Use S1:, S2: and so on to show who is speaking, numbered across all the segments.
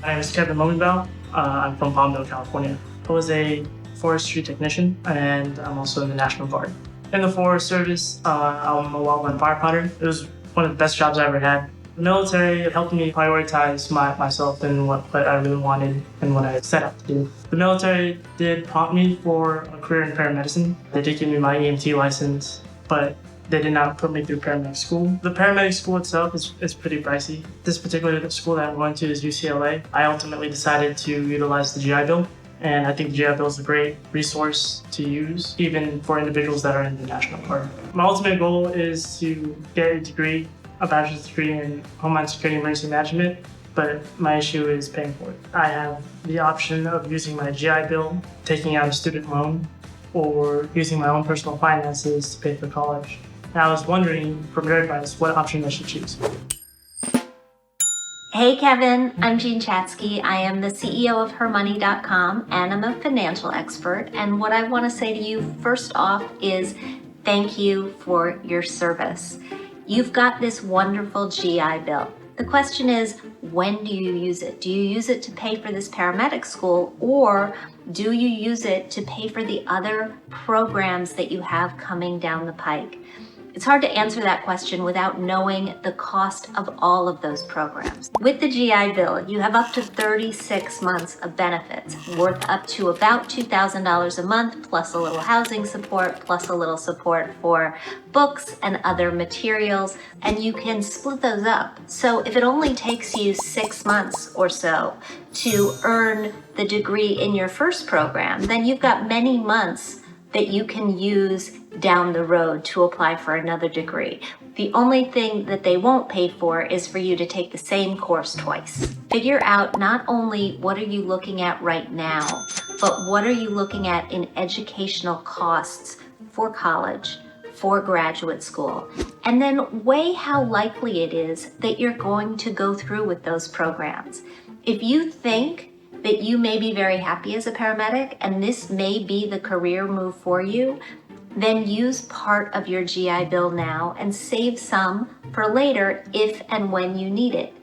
S1: My name is Kevin Lomenbell. I'm from Palmdale, California. I was a forestry technician, and I'm also in the National Guard. In the Forest Service, I'm a wildland firefighter. It was one of the best jobs I ever had. The military helped me prioritize myself and what I really wanted and what I set out to do. The military did prompt me for a career in paramedicine. They did give me my EMT license, but they did not put me through paramedic school. The paramedic school itself is pretty pricey. This particular school that I'm going to is UCLA. I ultimately decided to utilize the GI Bill, and I think the GI Bill is a great resource to use, even for individuals that are in the National Guard. My ultimate goal is to get a degree, a bachelor's degree in Homeland Security Emergency Management, but my issue is paying for it. I have the option of using my GI Bill, taking out a student loan, or using my own personal finances to pay for college. And I was wondering, from your advice, what option I should choose.
S2: Hey Kevin, I'm Jean Chatzky. I am the CEO of hermoney.com and I'm a financial expert. And what I want to say to you first off is thank you for your service. You've got this wonderful GI Bill. The question is, when do you use it? Do you use it to pay for this paramedic school, or do you use it to pay for the other programs that you have coming down the pike? It's hard to answer that question without knowing the cost of all of those programs. With the GI Bill, you have up to 36 months of benefits, worth up to about $2,000 a month, plus a little housing support, plus a little support for books and other materials, and you can split those up. So if it only takes you 6 months or so to earn the degree in your first program, then you've got many months that you can use down the road to apply for another degree. The only thing that they won't pay for is for you to take the same course twice. Figure out not only what are you looking at right now, but what are you looking at in educational costs for college, for graduate school, and then weigh how likely it is that you're going to go through with those programs. If you think that you may be very happy as a paramedic and this may be the career move for you, then use part of your GI Bill now and save some for later if and when you need it.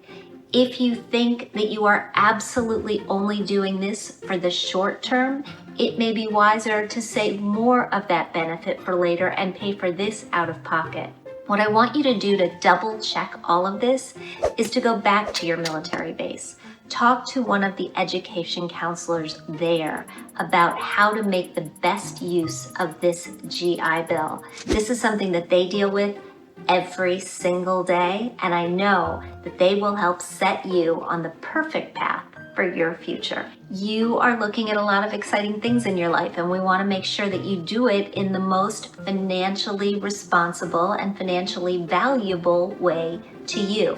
S2: If you think that you are absolutely only doing this for the short term, it may be wiser to save more of that benefit for later and pay for this out of pocket. What I want you to do to double check all of this is to go back to your military base. Talk to one of the education counselors there about how to make the best use of this GI Bill. This is something that they deal with every single day, and I know that they will help set you on the perfect path for your future. You are looking at a lot of exciting things in your life, and we want to make sure that you do it in the most financially responsible and financially valuable way to you.